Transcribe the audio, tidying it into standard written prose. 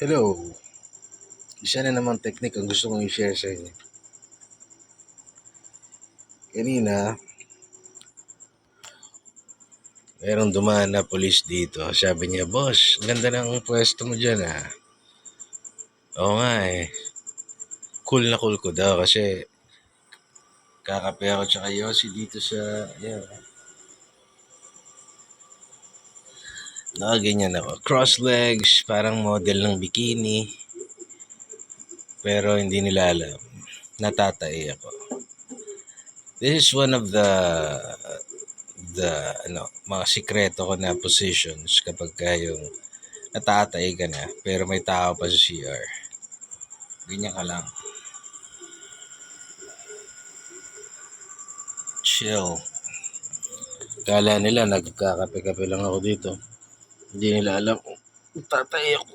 Hello, isa na namang technique ang gusto kong i-share sa inyo. Kanina, merong dumaan na police dito. Sabi niya, "Boss, ganda ng pwesto mo dyan ah." Oo nga eh. Cool na cool ko daw kasi kakape ako tsaka Yossi dito sa, yan. Nakaganyan ako. Cross legs, parang model ng bikini. Pero hindi nila alam. Natatay ako. This is one of the mga sikreto ko na positions kapag yung natatay ka na pero may tao pa sa CR. Ganyan ka lang. Chill. Kala nila nagkakape-kape lang ako dito. Hindi nila alam. Tatay ako.